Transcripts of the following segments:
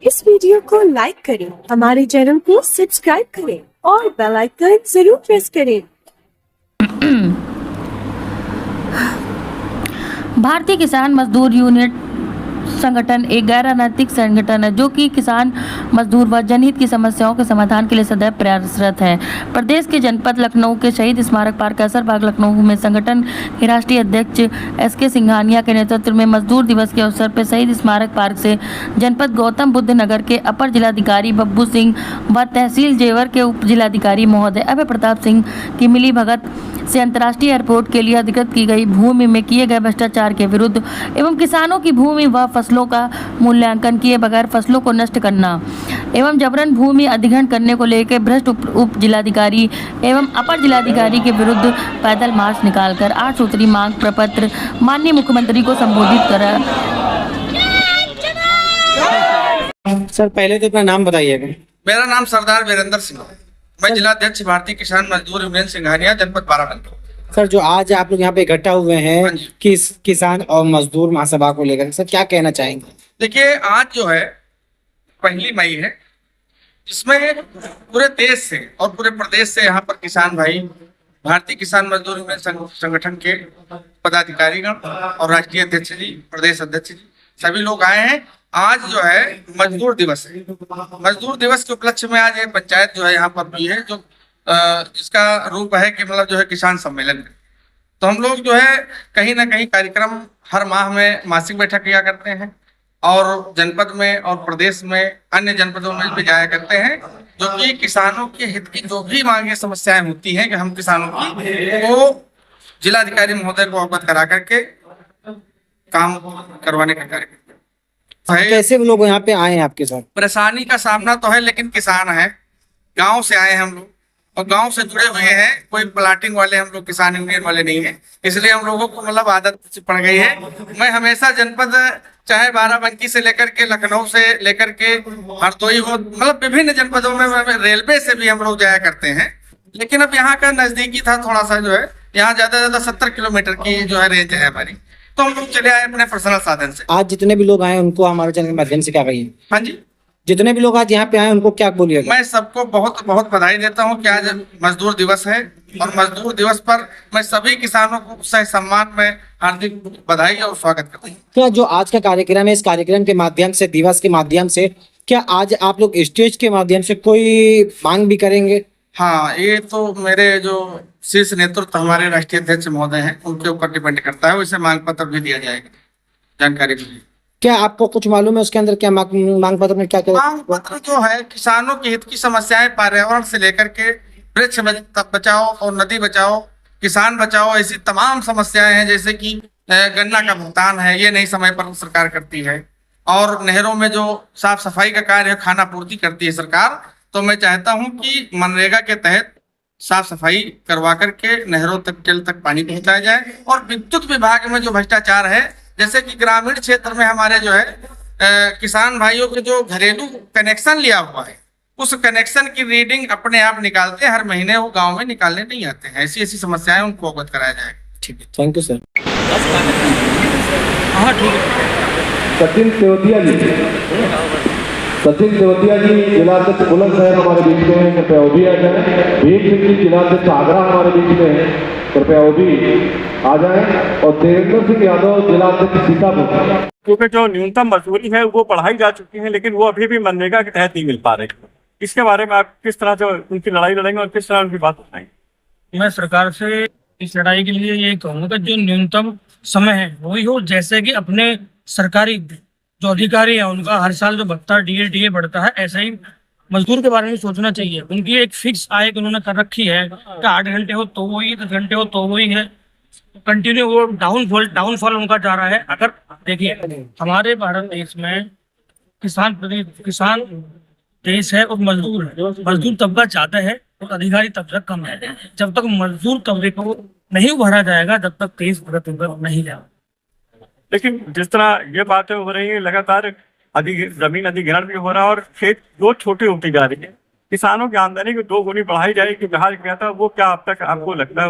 इस वीडियो को लाइक करें, हमारे चैनल को सब्सक्राइब करें और बेल आइकन जरूर प्रेस करें। भारतीय किसान मजदूर यूनिट संगठन एक गैर राजनीतिक संगठन है जो कि किसान मजदूर व जनहित की समस्याओं के समाधान के लिए सदैव प्रयासरत है। प्रदेश के जनपद लखनऊ के शहीद स्मारक पार्क कैसरबाग लखनऊ में संगठन के राष्ट्रीय अध्यक्ष एसके सिंघानिया के नेतृत्व में मजदूर दिवस के अवसर पर शहीद स्मारक पार्क से जनपद गौतम बुद्ध नगर के अपर जिलाधिकारी बब्बू सिंह व तहसील जेवर के उप जिलाधिकारी महोदय अभय प्रताप सिंह की मिली भगत से अंतर्राष्ट्रीय एयरपोर्ट के लिए अधिकृत की गई भूमि में किए गए भ्रष्टाचार के विरुद्ध एवं किसानों की भूमि व फसलों का मूल्यांकन किए बगैर फसलों को नष्ट करना एवं जबरन भूमि अधिग्रहण करने को लेकर भ्रष्ट उप जिलाधिकारी एवं अपर जिलाधिकारी के विरुद्ध पैदल मार्च निकालकर 8 सूत्री मांग प्रपत्र माननीय मुख्यमंत्री को संबोधित करा। सर पहले तो अपना नाम बताइएगा। मेरा नाम सरदार वीरेंद्र सिंह है। मैं जिलाध्यक्ष भारतीय किसान मजदूर यूनियन सिंघानिया जनपद बाराबंकी। सर जो आज आप लोग यहाँ पे इकट्ठा हुए हैं किसान और मजदूर महासभा को लेकर, सर क्या कहना चाहेंगे? देखिए, आज जो है 1 मई है, जिसमें पूरे देश से और पूरे प्रदेश से यहाँ पर किसान भाई, भारतीय किसान मजदूर यूनियन संगठन के पदाधिकारीगण और राष्ट्रीय अध्यक्ष जी, प्रदेश अध्यक्ष जी, सभी लोग आए हैं। आज जो है मजदूर दिवस है। मजदूर दिवस के उपलक्ष्य में आज एक पंचायत जो है यहाँ पर भी है, जो जिसका रूप है कि मतलब जो है किसान सम्मेलन। तो हम लोग जो है कहीं ना कहीं कार्यक्रम हर माह में मासिक बैठक किया करते हैं और जनपद में और प्रदेश में अन्य जनपदों में भी जाया करते हैं, जो कि किसानों के हित की जो भी मांगे समस्याएं होती हैं कि हम किसानों की वो जिलाधिकारी महोदय को अवगत करा करके काम करवाने का कार्य। कैसे लोग यहाँ पे आए हैं आपके साथ? परेशानी का सामना तो है, लेकिन किसान है, गांव से आए हैं हम लोग और गांव से जुड़े हुए हैं। कोई प्लाटिंग वाले हम लोग किसान यूनियन वाले नहीं है, इसलिए हम लोगों को मतलब आदत पड़ गई है। मैं हमेशा जनपद चाहे बाराबंकी से लेकर के लखनऊ से लेकर के हरदोई हो, मतलब विभिन्न जनपदों में रेलवे से भी हम लोग जाया करते हैं। लेकिन अब यहाँ का नजदीकी था थोड़ा सा, जो है यहाँ ज्यादा 70 किलोमीटर की जो है रेंज है हमारी, तो हम लोग चले आए अपने पर्सनल साधन से। आज जितने भी लोग आए उनको हमारे चैनल के माध्यम से क्या कहिए? हाँ जी, जितने भी लोग आज यहाँ पे आए उनको क्या बोलिएगा? मैं सबको बहुत बहुत बधाई देता हूँ कि आज मजदूर दिवस है और मजदूर दिवस पर मैं सभी किसानों को सही सम्मान में हार्दिक बधाई और स्वागत करता हूँ। क्या जो आज का कार्यक्रम है, इस कार्यक्रम के माध्यम से, दिवस के माध्यम से, क्या आज आप लोग स्टेज के माध्यम से कोई मांग भी करेंगे? हाँ, ये तो मेरे जो शीर्ष नेतृत्व हमारे राष्ट्रीय अध्यक्ष महोदय हैं उनके ऊपर डिपेंड करता है। वैसे मांग पत्र भी दिया जाएगा, जानकारी भी। क्या आपको कुछ मालूम है उसके अंदर क्या मांग पत्र में क्या क्या? मांग पत्र जो है किसानों के हित की समस्याएं, पर्यावरण से लेकर के वृक्ष बचाओ और नदी बचाओ, किसान बचाओ, ऐसी तमाम समस्याएं हैं। जैसे कि गन्ना का भुगतान है, ये नहीं समय पर सरकार करती है, और नहरों में जो साफ सफाई का कार्य है, खाना पूर्ति करती है सरकार। तो मैं चाहता हूं कि मनरेगा के तहत साफ सफाई करवा करके नहरों तक, जल तक पानी पहुंचाया जाए। और विद्युत विभाग में जो भ्रष्टाचार है, जैसे कि ग्रामीण क्षेत्र में हमारे जो है किसान भाइयों के जो घरेलू कनेक्शन लिया हुआ है, उस कनेक्शन की रीडिंग अपने आप निकालते हैं हर महीने, वो गांव में निकालने नहीं आते हैं। ऐसी ऐसी समस्याएं उनको अवगत कराया जाए। ठीक है, थैंक यू सर। हाँ ठीक है। सचिन सेवतिया जी जिलाध्यक्ष बुलंद साहब हमारे बीच में हैं, कृपया वो भी आ जाए। भीम सिंह जी जिलाध्यक्ष आगरा हमारे बीच में हैं, कृपया वो भी आ जाए। और देवेंद्र सिंह यादव जिलाध्यक्ष सीतापुर। क्योंकि जो न्यूनतम मजदूरी है वो बढ़ाई जा चुकी है, लेकिन वो अभी भी मनरेगा के तहत नहीं मिल पा रही। इसके बारे में आप किस तरह से उनकी लड़ाई लड़ेंगे और किस तरह उनकी बात उठाएंगे? मैं सरकार से इस लड़ाई के लिए ये कहूँगा जो न्यूनतम समय है वही हो। जैसे कि अपने सरकारी जो अधिकारी है उनका हर साल जो भत्ता डीए बढ़ता है, ऐसा ही मजदूर के बारे में सोचना चाहिए। उनकी एक फिक्स आय उन्होंने कर रखी है कि 8 घंटे हो तो वही, 10 घंटे हो तो वही है, कंटिन्यू वो डाउनफॉल उनका जा रहा है। अगर देखिए हमारे भारत देश में किसान देश है और मजदूर तबका ज्यादा है और अधिकारी तबका कम है। जब तक मजदूर तबके को नहीं उभरा जाएगा तब तक देश प्रगति पर नहीं जाएगा। लेकिन जिस तरह ये बातें हो रही है, लगातार जमीन अधिग्रहण भी हो रहा है और खेत जो छोटी होती जा रही है, किसानों की आमदनी को 2 गुनी बढ़ाई जाएगी बिहार किया था, वो क्या अब तक आपको लगता है?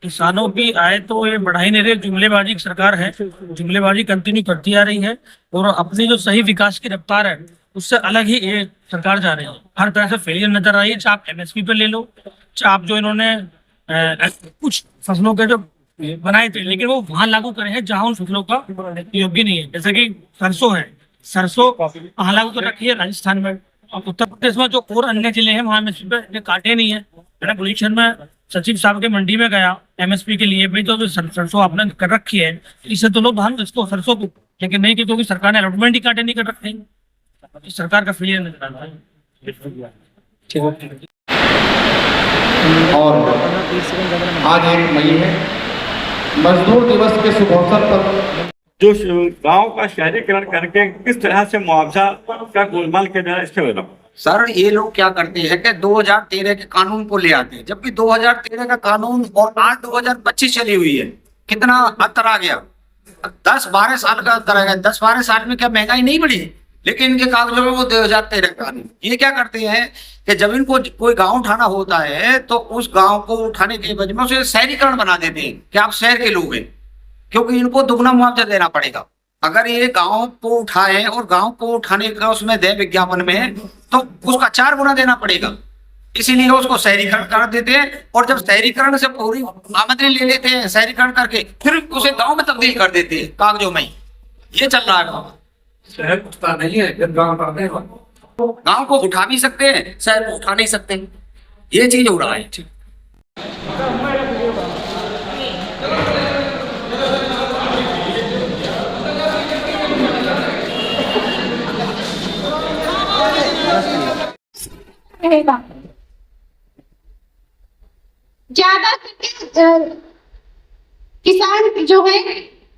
किसानों की आय तो ये बढ़ाई नहीं रही, जुमलेबाजी की सरकार है, जुमलेबाजी कंटिन्यू करती आ रही है और अपनी जो सही विकास की रफ्तार है उससे अलग ही ये सरकार जा रही है। हर तरह से फेलियर नजर आ रही है। चाहे आप एमएसपी पे ले लो, चाहे आप जो इन्होंने कुछ फसलों के जो बनाए थे, लेकिन वो वहां लागू करे हैं जहां उन फसलों का योग्य नहीं है। जैसे कि सरसों है, सरसों वहां लागू कर रखी है राजस्थान में, और उत्तर प्रदेश में जो और अन्य जिले हैं वहां एमएसपी पे काटे नहीं है। मैंने बुलंदशहर में सचिव साहब के मंडी में गया एमएसपी के लिए, भाई तो सरसों आपने कर रखी है, इससे तो लोग धान इसको सरसों को, लेकिन नहीं क्योंकि सरकार ने अलॉटमेंट ही काटे नहीं कर रखे हैं। सरकार का फेलियर नजर आ रहा है। और आज 1 मई है, मजदूर दिवस के शुभ अवसर पर जो गांव का शहरीकरण करके किस तरह से मुआवजा का गोलमाल किया जा रहा है, इसके बारे में। सर ये लोग क्या करते हैं कि 2013 के कानून को ले आते हैं, जबकि 2013 का कानून और आज 2025 चली हुई है, कितना अंतर आ गया। 10-12 साल का अंतर आ गया। 10-12 साल में क्या महंगाई नहीं बढ़ी? लेकिन इनके कागजों में वो 2013 का कानून। ये क्या करते हैं कि जब इनको कोई गांव उठाना होता है तो उस गांव को उठाने के बजाय उसे शहरीकरण बना देते हैं कि आप शहर के लोग हैं, क्योंकि इनको दुगना मुआवजा देना पड़ेगा। अगर ये गांव को उठाए और गांव को उठाने का उसमें दे विज्ञापन में, तो उसका 4 गुना देना पड़ेगा। इसीलिए उसको शहरीकरण कर देते हैं, और जब शहरीकरण से पूरी आमदनी ले लेते हैं शहरीकरण करके, फिर उसे गांव में तब्दील कर देते हैं कागजों में। ये चल रहा है। शहर उठता नहीं है, गांव को उठा भी सकते हैं, शहर को उठा नहीं सकते। ये चीज हो रहा है। ज्यादा किसान जो है,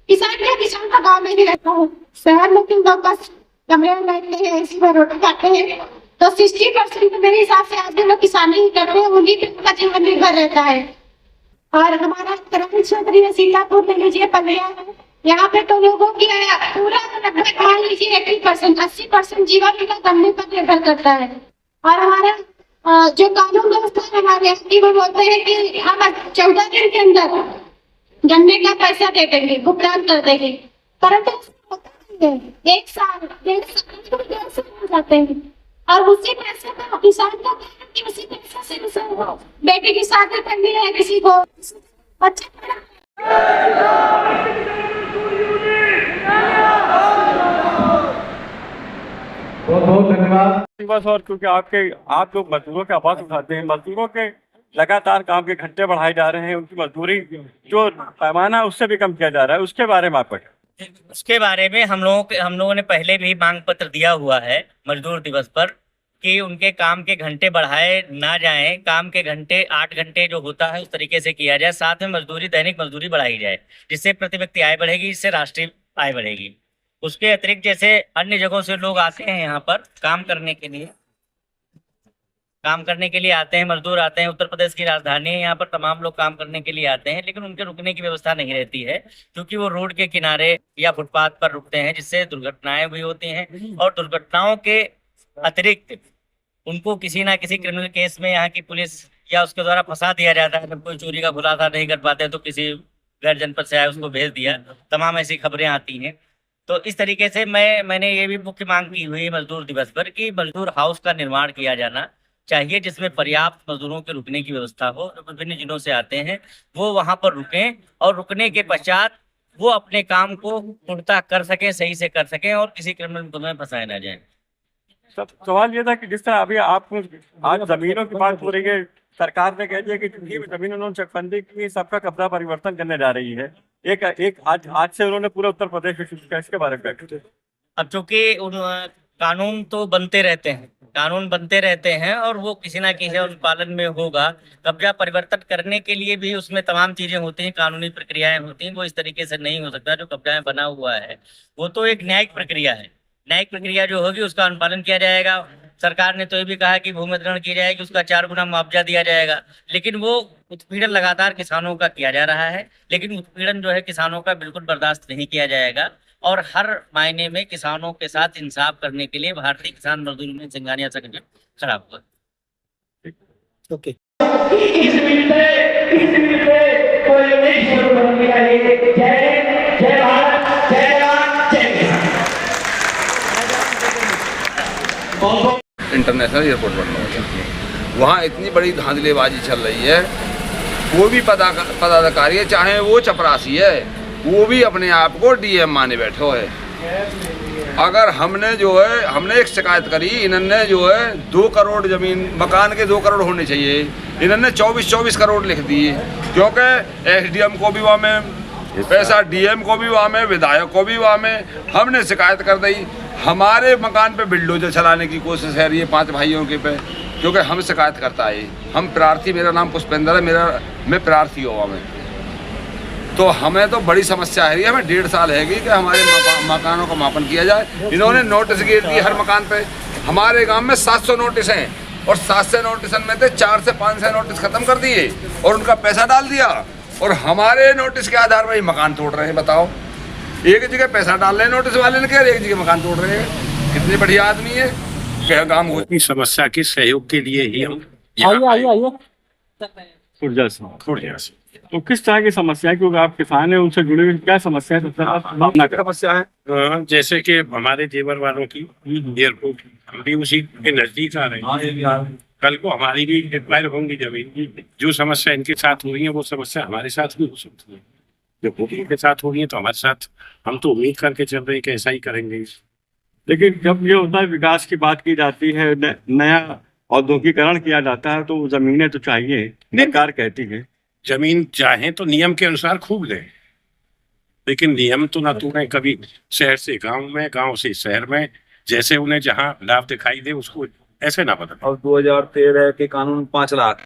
किसान का गाँव में ही रहता है। शहर में क्यों लोग बस कमरे में रहते हैं, इसी में रोटी खाते हैं। तो 60% मेरे हिसाब से आज भी लोग किसानी ही करते हैं, उन्हीं पे उनका जीवन निर्भर रहता है। और हमारा ग्रामीण क्षेत्र है, सीतापुर ले लीजिए, पलिया है, यहाँ पे तो लोगों की पूरा लगभग मान लीजिए 80% जीवन उनका गन्ने पर निर्भर करता है। और हमारा जो कानून व्यवस्था है हमारे वो बोलते हैं कि हम 14 दिन के अंदर गन्ने का पैसा दे देंगे, भुगतान कर देंगे, परंतु 1 साल 1.5 साल हो जाते हैं। और उसी पैसे का किसान को उसी पैसे से बेटी की शादी करनी है, किसी को अच्छा। बहुत बहुत धन्यवाद। बस, और क्योंकि आप लोग मजदूरों की आवाज उठाते हैं, मजदूरों के लगातार काम के घंटे बढ़ाए जा रहे हैं, उनकी मजदूरी जो पैमाना उससे भी कम किया जा रहा है, उसके बारे में आप उसके बारे में हम लोगों ने पहले भी मांग पत्र दिया हुआ है मजदूर दिवस पर, कि उनके काम के घंटे बढ़ाए ना जाएं, काम के घंटे 8 घंटे जो होता है उस तरीके से किया जाए, साथ में मजदूरी दैनिक मजदूरी बढ़ाई जाए, जिससे प्रति व्यक्ति आय बढ़ेगी, इससे राष्ट्रीय आय बढ़ेगी। उसके अतिरिक्त जैसे अन्य जगहों से लोग आते हैं यहाँ पर काम करने के लिए आते हैं, मजदूर आते हैं। उत्तर प्रदेश की राजधानी है, यहाँ पर तमाम लोग काम करने के लिए आते हैं, लेकिन उनके रुकने की व्यवस्था नहीं रहती है, क्योंकि वो रोड के किनारे या फुटपाथ पर रुकते हैं, जिससे दुर्घटनाएं भी होती हैं। और दुर्घटनाओं के अतिरिक्त उनको किसी ना किसी क्रिमिनल केस में यहाँ की पुलिस या उसके द्वारा फंसा दिया जाता है। जब कोई चोरी का खुलासा नहीं कर पाते तो किसी गैर जनपद से आए उसको भेज दिया, तमाम ऐसी खबरें आती हैं। तो इस तरीके से मैंने ये भी मुख्य मांग की हुई है मजदूर दिवस पर कि मजदूर हाउस का निर्माण किया जाना चाहिए, जिसमें पर्याप्त मजदूरों के रुकने की व्यवस्था हो। जो विभिन्न जिलों से आते हैं वो वहां पर रुकें, और रुकने के पश्चात वो अपने काम को पूर्णतः कर सकें, सही से कर सकें, और किसी क्रिमिनल मुकदमे में फंसाए ना जाए। सब सवाल ये था कि जिस तरह अभी आप आज जमीनों की बात हो रही है, सरकार ने कह दिया कि जितनी भी जमीन उन्होंने चकबंदी की सबका कब्जा परिवर्तन करने जा रही है। एक आज से उन्होंने पूरा उत्तर प्रदेश में शुरू किया, इसके बारे में। अब चूंकि कानून तो बनते रहते हैं और वो किसी ना किसी अनुपालन में होगा। कब्जा परिवर्तन करने के लिए भी उसमें तमाम चीजें होती हैं, कानूनी प्रक्रियाएं होती हैं, वो इस तरीके से नहीं हो सकता। जो कब्जा बना हुआ है वो तो एक न्यायिक प्रक्रिया है, न्यायिक प्रक्रिया जो होगी उसका अनुपालन किया जाएगा। सरकार ने तो ये भी कहा कि भूमि अधिग्रहण की जाएगी, उसका 4 गुना मुआवजा दिया जाएगा, लेकिन वो उत्पीड़न लगातार किसानों का किया जा रहा है। लेकिन उत्पीड़न जो है किसानों का बिल्कुल बर्दाश्त नहीं किया जाएगा, और हर मायने में किसानों के साथ इंसाफ करने के लिए भारतीय किसान मजदूर यूनियन सिंघानिया संगठन खड़ा हुआ। ओके। इंटरनेशनल एयरपोर्ट बनना है, वहाँ इतनी बड़ी धांधलेबाजी चल रही है। वो भी पदाधिकारी है, चाहे वो चपरासी है, वो भी अपने आप को डीएम माने बैठो है। अगर हमने एक शिकायत करी, इन्होंने जो है 2 करोड़ जमीन, मकान के 2 करोड़ होने चाहिए, इन्होंने 24 करोड़ लिख दिए, क्योंकि एसडीएम को भी वहाँ में पैसा, डीएम को भी वहाँ में, विधायक को भी वहाँ में। हमने शिकायत कर दी, हमारे मकान पे बिल्डोजर चलाने की कोशिश है ये 5 भाइयों के पे, क्योंकि हम शिकायत करता है। हम प्रार्थी, मेरा नाम पुष्पेंद्र है, मैं प्रार्थी हुआ मैं, तो हमें तो बड़ी समस्या है। हमें 1.5 साल है कि हमारे मकानों का मापन किया जाए। इन्होंने नोटिस गिर दी हर मकान पे। हमारे गांव में 700 नोटिस हैं और 700 नोटिस में से 4 से 500 नोटिस खत्म कर दिए और उनका पैसा डाल दिया, और हमारे नोटिस के आधार पर ही मकान तोड़ रहे हैं। बताओ, एक जगह पैसा डाल रहे हैं नोटिस वाले ने, क्या एक जगह मकान तोड़ रहे हैं। कितने बढ़िया आदमी है, क्या काम हो। इस समस्या के सहयोग के लिए ही हम खुर्जा से। तो किस तरह की समस्या है, क्योंकि आप किसान हैं, उनसे जुड़े हुए क्या समस्या है? समस्या है जैसे कि हमारे जेवर वालों की एयरपोर्ट, हम भी उसी के नजदीक आ रहे हैं। कल को हमारी भी एक्वायर होंगी जमीन। जो समस्या इनके साथ हो रही है वो समस्या हमारे साथ भी हो सकती है। जब उनके साथ हो रही है तो हमारे साथ, हम तो उम्मीद करके चल रहे हैं कि ऐसा ही करेंगे। लेकिन जब ये होता है, विकास की बात की जाती है, नया औद्योगिकरण किया जाता है, तो जमीनें तो चाहिए, सरकार कहती है। जमीन चाहे तो नियम के अनुसार खूब लें, लेकिन नियम तो ना तोड़ें कभी शहर से गांव में, गांव से शहर में, जैसे उन्हें जहां लाभ दिखाई दे उसको ऐसे ना बदलें। और 2013 के कानून 5 लाख